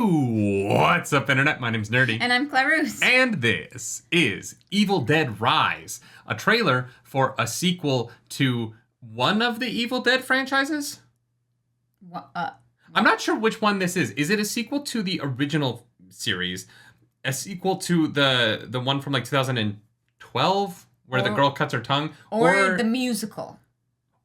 What's up, Internet? My name's Nerdy. And I'm Clarus. And this is Evil Dead Rise, a trailer for a sequel to one of the Evil Dead franchises? I'm not sure which one this is. Is it a sequel to the original series? A sequel to the one from like 2012 where the girl cuts her tongue? Or the musical.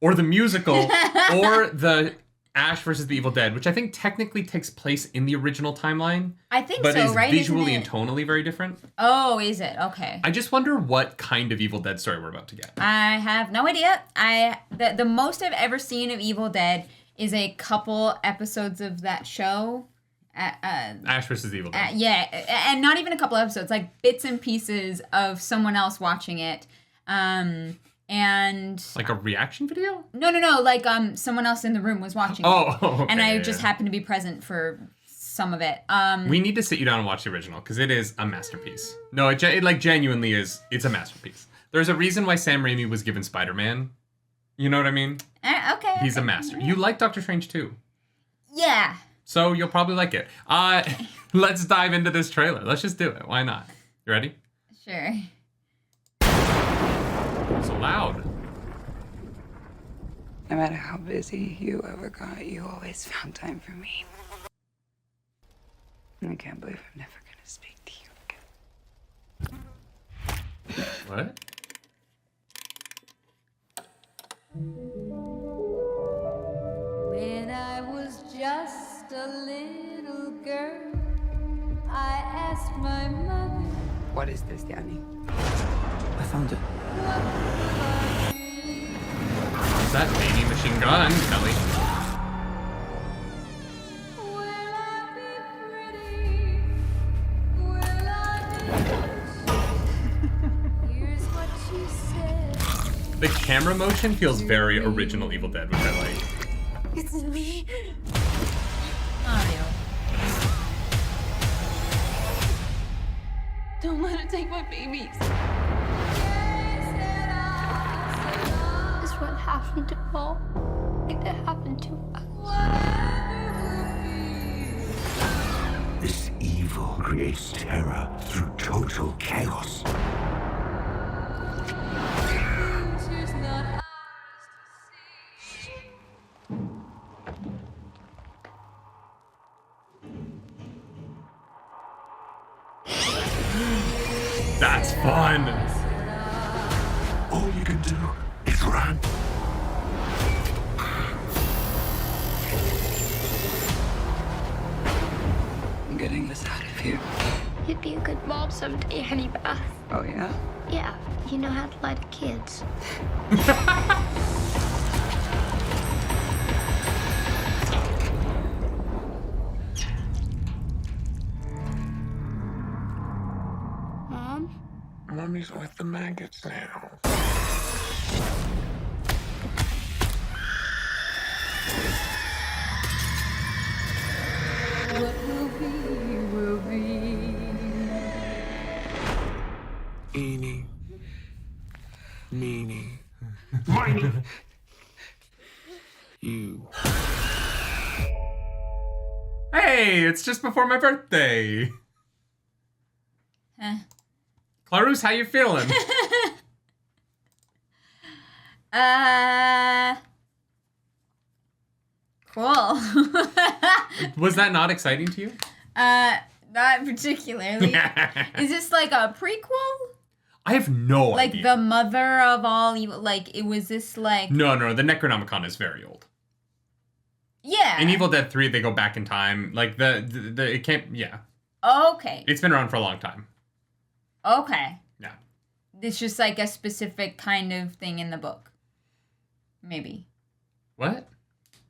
Or the musical. Or the Ash versus the Evil Dead, which I think technically takes place in the original timeline. I think but so, is right? visually and tonally very different. Oh, is it? Okay. I just wonder what kind of Evil Dead story we're about to get. I have no idea. The most I've ever seen of Evil Dead is a couple episodes of that show. Ash versus the Evil Dead. Yeah, and not even a couple episodes, like bits and pieces of someone else watching it. And like a reaction video? No, like someone else in the room was watching it. Okay, and I just happened to be present for some of it. We need to sit you down and watch the original because it is a masterpiece. No, it like genuinely is. It's a masterpiece. There's a reason why Sam Raimi was given Spider-Man. You know what I mean? Okay. He's a master. You like Doctor Strange too. Yeah. So you'll probably like it. Let's dive into this trailer. Let's just do it. Why not? You ready? Sure. So loud. No matter how busy you ever got, you always found time for me. I can't believe I'm never gonna speak to you again. What? When I was just a little girl, I asked my mother. What is this, Danny? I found it. Is that baby machine gun, Kelly? Will I be pretty? Will I be Here's what she said. The camera motion feels very original Evil Dead, which I like. It's me. Mario. Don't let it take my babies. Is what happened to Paul. Like that happened to us. This evil creates terror through total chaos. Future's not ours to see. That's fun. All you can do is run. I'm getting this out of here. You'd be a good mom someday, honey Beth. Oh, yeah? Yeah, you know how to lie to kids. Mom? Mommy's with the maggots now. What will be, will be. Eeny, meeny, miny. You. Hey, it's just before my birthday. Clarus, how you feeling? Cool. Was that not exciting to you? Not particularly. Is this like a prequel? I have no Like idea. the mother of all evil? Like, it was this like... No, the Necronomicon is very old. Yeah. In Evil Dead 3, they go back in time. Like, it can't, yeah. Okay. It's been around for a long time. Okay. Yeah. It's just like a specific kind of thing in the book. Maybe. What?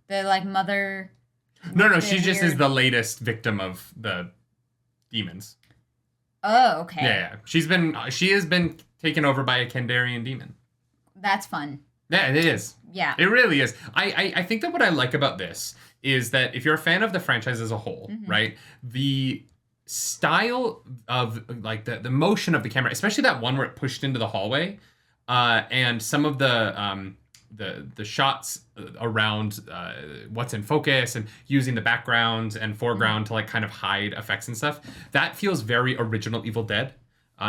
The like mother... No, she just is weird- the latest victim of the demons. Oh, okay. Yeah. She has been taken over by a Kandarian demon. That's fun. Yeah, it is. Yeah. It really is. I think that what I like about this is that if you're a fan of the franchise as a whole, right, the style of like the motion of the camera, especially that one where it pushed into the hallway, and some of the the shots around what's in focus and using the background and foreground to like kind of hide effects and stuff. That feels very original Evil Dead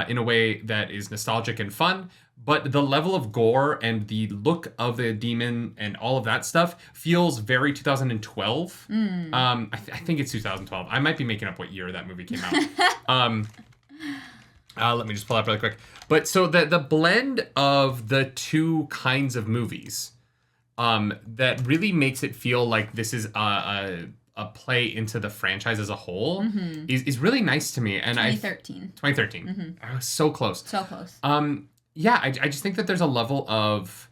in a way that is nostalgic and fun. But the level of gore and the look of the demon and all of that stuff feels very 2012. I think it's 2012. I might be making up what year that movie came out. Let me just pull up really quick. But so the blend of the two kinds of movies that really makes it feel like this is a play into the franchise as a whole is really nice to me. And 2013. 2013. I was so close. So close. Yeah, I just think that there's a level of...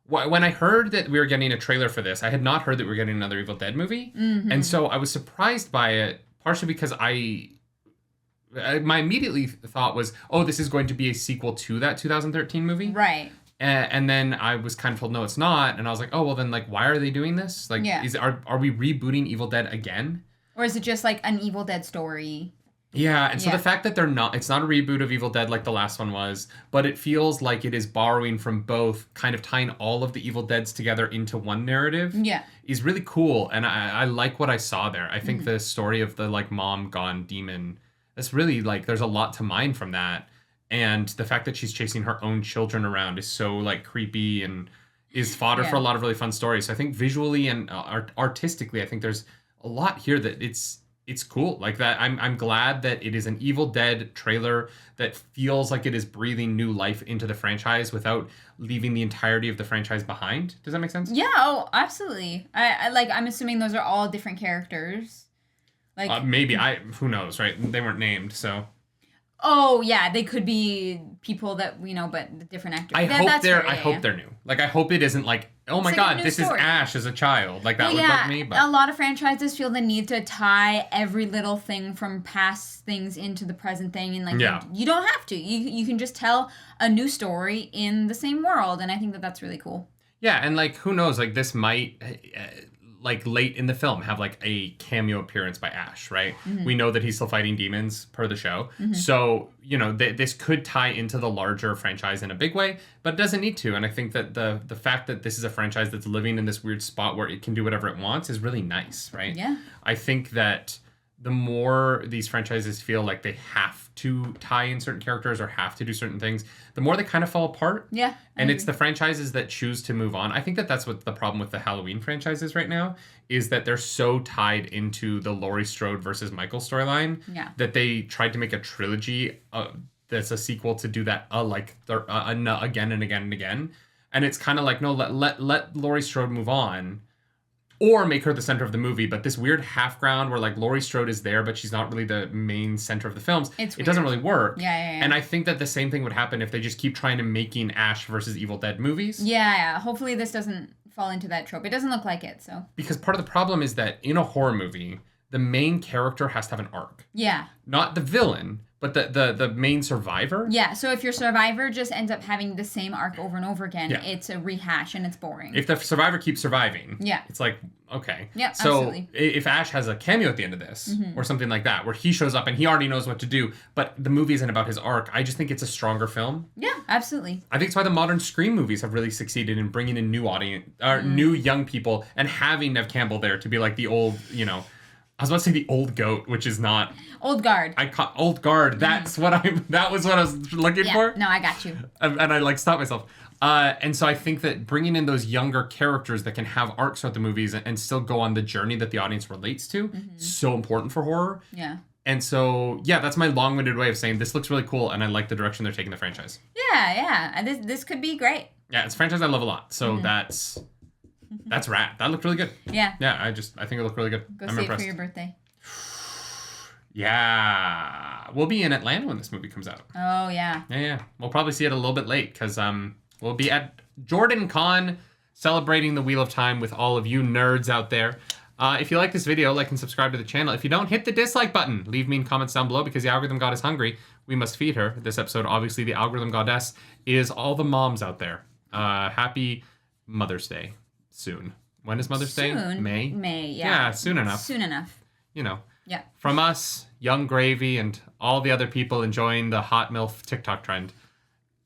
When I heard that we were getting a trailer for this, I had not heard that we were getting another Evil Dead movie. And so I was surprised by it, partially because my immediately thought was, oh, this is going to be a sequel to that 2013 movie. Right. And then I was kind of told, no, it's not. And I was like, oh, well, then, like, why are they doing this? Like, are we rebooting Evil Dead again? Or is it just, like, an Evil Dead story? Yeah, and so the fact that it's not a reboot of Evil Dead like the last one was, but it feels like it is borrowing from both, kind of tying all of the Evil Deads together into one narrative. Yeah. Is really cool, and I like what I saw there. I think the story of the, like, mom gone demon, that's really, like, there's a lot to mine from that. And the fact that she's chasing her own children around is so, like, creepy and is fodder for a lot of really fun stories. So I think visually and artistically, I think there's a lot here that it's cool. Like that, I'm glad that it is an Evil Dead trailer that feels like it is breathing new life into the franchise without leaving the entirety of the franchise behind. Does that make sense? Yeah, oh, absolutely. I'm assuming those are all different characters. Like maybe who knows, right? They weren't named, so. Oh yeah, they could be people that we know, but the different actors. I hope they're new. Like I hope it isn't like, oh my god, this is Ash as a child. Like that would bug me. But a lot of franchises feel the need to tie every little thing from past things into the present thing, and like you don't have to. You can just tell a new story in the same world, and I think that that's really cool. Yeah, and like who knows? Like this might. Like late in the film have like a cameo appearance by Ash, right? We know that he's still fighting demons per the show. So, you know, this could tie into the larger franchise in a big way, but it doesn't need to. And I think that the fact that this is a franchise that's living in this weird spot where it can do whatever it wants is really nice, right? Yeah. I think that the more these franchises feel like they have to tie in certain characters or have to do certain things, the more they kind of fall apart. Yeah. And it's the franchises that choose to move on. I think that that's what the problem with the Halloween franchises right now is that they're so tied into the Laurie Strode versus Michael storyline that they tried to make a trilogy that's a sequel to do that again and again and again. And it's kind of like, no, let Laurie Strode move on. Or make her the center of the movie, but this weird half ground where like Laurie Strode is there, but she's not really the main center of the films. It doesn't really work. Yeah. And I think that the same thing would happen if they just keep trying to making Ash versus Evil Dead movies. Yeah. Hopefully this doesn't fall into that trope. It doesn't look like it, so. Because part of the problem is that in a horror movie, the main character has to have an arc. Yeah. Not the villain, but the main survivor. Yeah, so if your survivor just ends up having the same arc over and over again, it's a rehash and it's boring. If the survivor keeps surviving, it's like, okay. Yeah, so absolutely. If Ash has a cameo at the end of this, or something like that, where he shows up and he already knows what to do, but the movie isn't about his arc, I just think it's a stronger film. Yeah, absolutely. I think it's why the modern Scream movies have really succeeded in bringing in new audience, or new young people, and having Neve Campbell there to be like the old, you know, I was about to say the old goat, which is not old guard. Old guard. That's what that was what I was looking for. No, I got you. And I like stopped myself. And so I think that bringing in those younger characters that can have arcs throughout the movies and still go on the journey that the audience relates to is so important for horror. Yeah. And so, yeah, that's my long-winded way of saying this looks really cool, and I like the direction they're taking the franchise. Yeah. This could be great. Yeah, it's a franchise I love a lot. So that's rad. That looked really good. Yeah. Yeah, I think it looked really good. I'm see impressed. It for your birthday. Yeah. We'll be in Atlanta when this movie comes out. Oh, yeah. Yeah. We'll probably see it a little bit late because we'll be at Jordan Con celebrating the Wheel of Time with all of you nerds out there. If you like this video, like and subscribe to the channel. If you don't, hit the dislike button. Leave mean comments down below because the algorithm god is hungry. We must feed her. This episode, obviously, the algorithm goddess is all the moms out there. Happy Mother's Day. Soon. When is Mother's Day? May? May, yeah. Yeah, soon enough. Soon enough. You know. Yeah. From us, Young Gravy, and all the other people enjoying the hot MILF TikTok trend,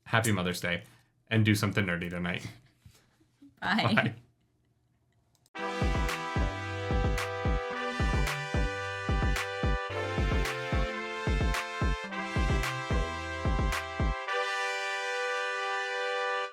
happy Mother's Day. And do something nerdy tonight. Bye. Bye.